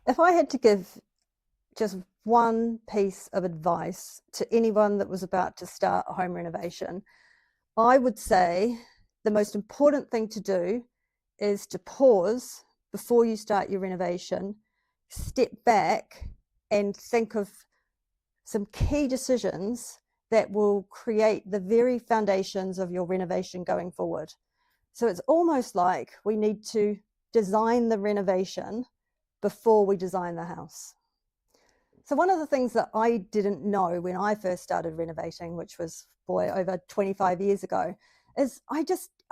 If I had to give just one piece of advice to anyone that was about to start a home renovation, I would say the most important thing to do is to pause before you start your renovation, step back and think of some key decisions that will create the very foundations of your renovation going forward. So it's almost like we need to design the renovation before we design the house. So one of the things that I didn't know when I first started renovating, which was, boy, over 25 years ago, is I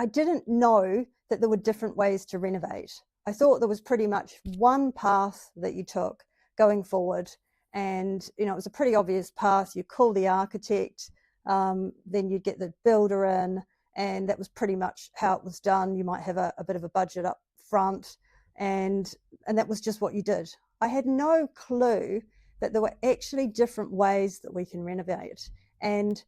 didn't know that there were different ways to renovate. I thought there was pretty much one path that you took going forward. And, you know, it was a pretty obvious path. You call the architect, then you'd get the builder in, and that was pretty much how it was done. You might have a bit of a budget up front, and that was just what you did. I had no clue that there were actually different ways that we can renovate. And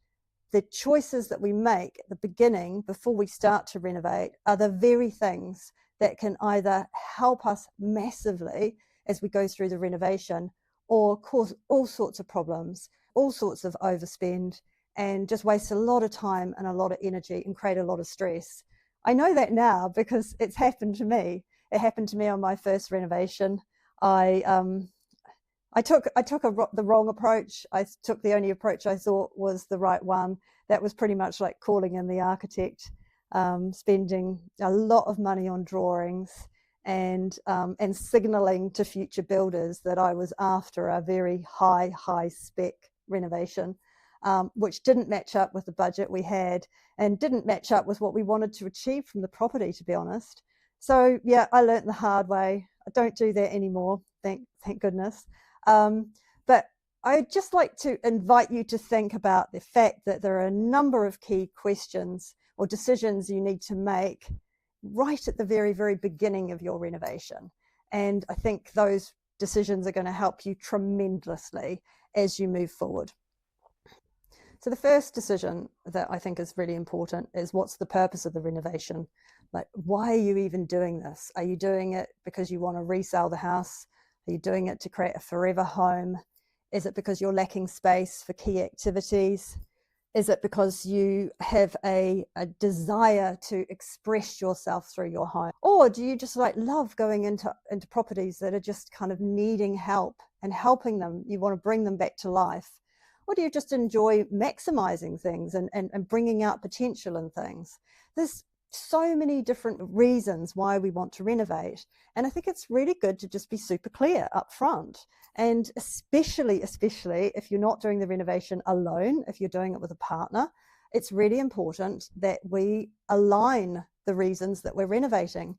the choices that we make at the beginning before we start to renovate are the very things that can either help us massively as we go through the renovation or cause all sorts of problems, all sorts of overspend, and just waste a lot of time and a lot of energy and create a lot of stress. I know that now because it's happened to me. It happened to me on my first renovation. I took the wrong approach. I took the only approach I thought was the right one. That was pretty much like calling in the architect, spending a lot of money on drawings, and signalling to future builders that I was after a very high spec renovation, which didn't match up with the budget we had and didn't match up with what we wanted to achieve from the property, to be honest. So yeah, I learned the hard way. I don't do that anymore. Thank goodness. But I'd just like to invite you to think about the fact that there are a number of key questions or decisions you need to make right at the very, very beginning of your renovation. And I think those decisions are going to help you tremendously as you move forward. So the first decision that I think is really important is, what's the purpose of the renovation? Like, why are you even doing this? Are you doing it because you want to resell the house? Are you doing it to create a forever home? Is it because you're lacking space for key activities? Is it because you have a desire to express yourself through your home? Or do you just love going into properties that are just kind of needing help and helping them? You want to bring them back to life? Or do you just enjoy maximizing things and bringing out potential in things? There's so many different reasons why we want to renovate. And I think it's really good to just be super clear up front. And especially if you're not doing the renovation alone, if you're doing it with a partner, it's really important that we align the reasons that we're renovating.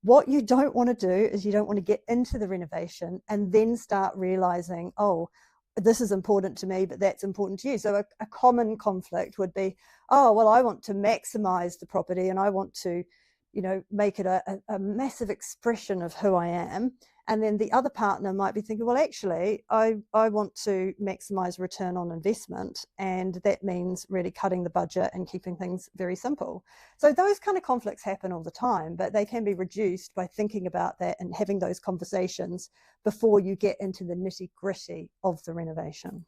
What you don't want to do is you don't want to get into the renovation and then start realizing, oh, this is important to me, but that's important to you. So a common conflict would be, oh, well, I want to maximize the property and I want to, you know, make it a massive expression of who I am. And then the other partner might be thinking, well, actually, I want to maximize return on investment. And that means really cutting the budget and keeping things very simple. So those kind of conflicts happen all the time, but they can be reduced by thinking about that and having those conversations before you get into the nitty-gritty of the renovation.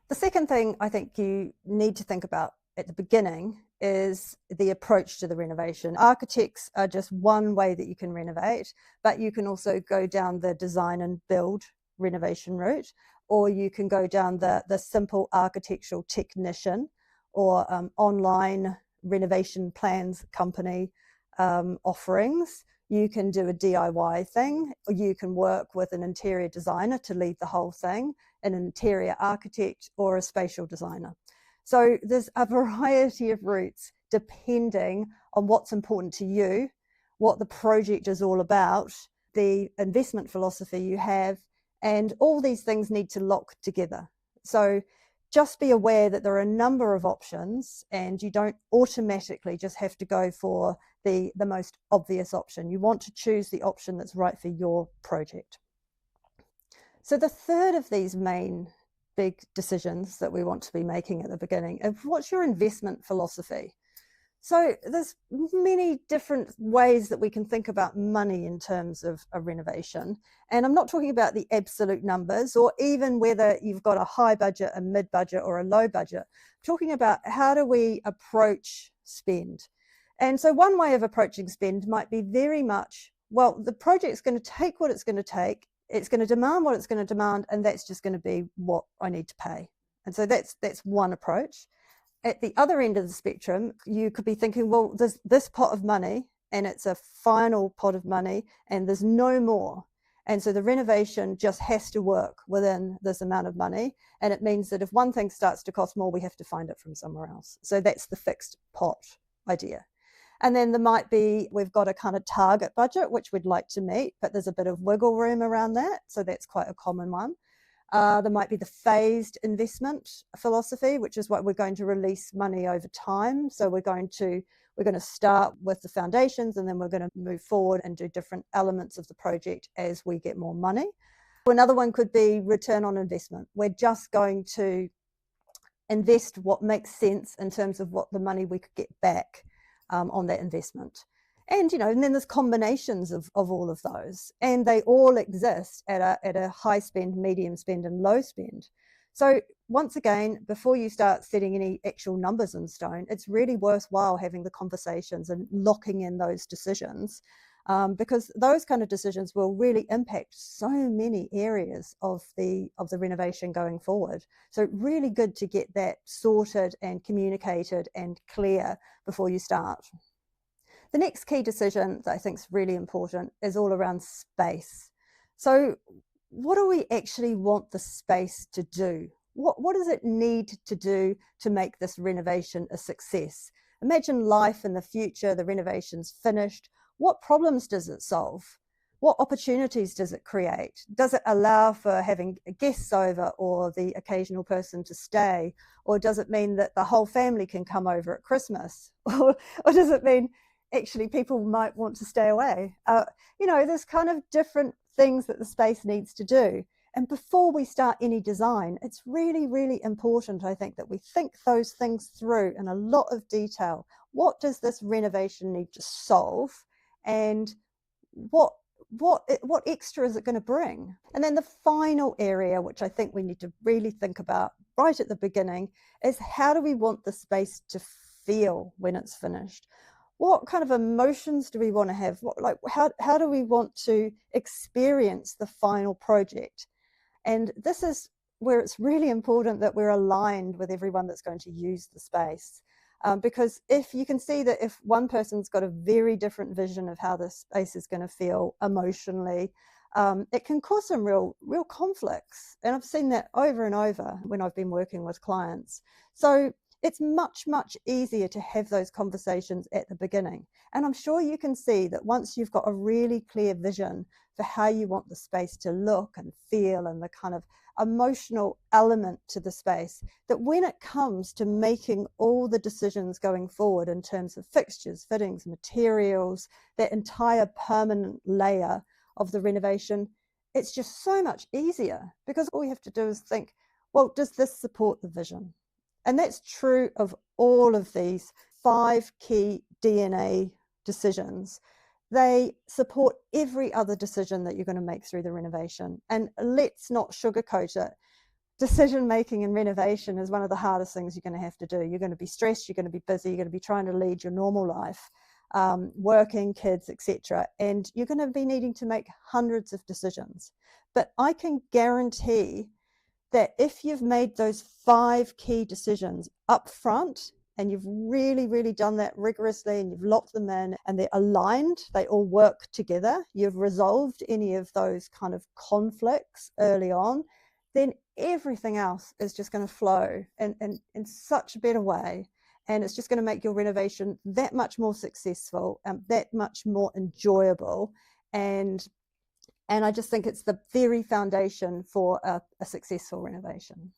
The second thing I think you need to think about at the beginning is the approach to the renovation. Architects are just one way that you can renovate, but you can also go down the design and build renovation route, or you can go down the simple architectural technician or online renovation plans company offerings. You can do a DIY thing, or you can work with an interior designer to lead the whole thing, an interior architect or a spatial designer. So there's a variety of routes depending on what's important to you, what the project is all about, the investment philosophy you have, and all these things need to lock together. So just be aware that there are a number of options and you don't automatically just have to go for the most obvious option. You want to choose the option that's right for your project. So the third of these main big decisions that we want to be making at the beginning of, what's your investment philosophy? So there's many different ways that we can think about money in terms of a renovation. And I'm not talking about the absolute numbers or even whether you've got a high budget, a mid budget, or a low budget. I'm talking about how do we approach spend. And so one way of approaching spend might be very much, well, the project's going to take what it's going to take, it's going to demand what it's going to demand, and that's just going to be what I need to pay. And so that's one approach. At the other end of the spectrum, you could be thinking, well, there's this pot of money and it's a final pot of money and there's no more. And so the renovation just has to work within this amount of money. And it means that if one thing starts to cost more, we have to find it from somewhere else. So that's the fixed pot idea. And then there might be, we've got a kind of target budget, which we'd like to meet, but there's a bit of wiggle room around that. So that's quite a common one. There might be the phased investment philosophy, which is what we're going to release money over time. So we're going to start with the foundations and then we're going to move forward and do different elements of the project as we get more money. Another one could be return on investment. We're just going to invest what makes sense in terms of what the money we could get back on that investment. And, and then there's combinations of all of those, and they all exist at a high spend, medium spend, and low spend. So once again, before you start setting any actual numbers in stone, it's really worthwhile having the conversations and locking in those decisions, because those kind of decisions will really impact so many areas of the renovation going forward. So really good to get that sorted and communicated and clear before you start. The next key decision that I think is really important is all around space. So what do we actually want the space to do? What does it need to do to make this renovation a success? Imagine life in the future, the renovation's finished. What problems does it solve? What opportunities does it create? Does it allow for having guests over or the occasional person to stay? Or does it mean that the whole family can come over at Christmas? Or does it mean actually people might want to stay away? There's kind of different things that the space needs to do. And before we start any design, it's really, really important, I think, that we think those things through in a lot of detail. What does this renovation need to solve? And what extra is it going to bring? And then the final area, which I think we need to really think about right at the beginning, is how do we want the space to feel when it's finished? What kind of emotions do we want to have? How do we want to experience the final project? And this is where it's really important that we're aligned with everyone that's going to use the space. Because if you can see that if one person's got a very different vision of how the space is going to feel emotionally, it can cause some real conflicts. And I've seen that over and over when I've been working with clients. So it's much, much easier to have those conversations at the beginning. And I'm sure you can see that once you've got a really clear vision for how you want the space to look and feel and the kind of emotional element to the space, that when it comes to making all the decisions going forward in terms of fixtures, fittings, materials, that entire permanent layer of the renovation, it's just so much easier because all you have to do is think, well, does this support the vision? And that's true of all of these 5 key DNA decisions. They support every other decision that you're going to make through the renovation. And let's not sugarcoat it. Decision making in renovation is one of the hardest things you're going to have to do. You're going to be stressed, you're going to be busy, you're going to be trying to lead your normal life, working, kids, etc. And you're going to be needing to make hundreds of decisions. But I can guarantee that if you've made those 5 key decisions up front and you've really, really done that rigorously and you've locked them in and they're aligned, they all work together, you've resolved any of those kind of conflicts early on, then everything else is just going to flow in such a better way. And it's just going to make your renovation that much more successful and that much more enjoyable. And I just think it's the very foundation for a successful renovation.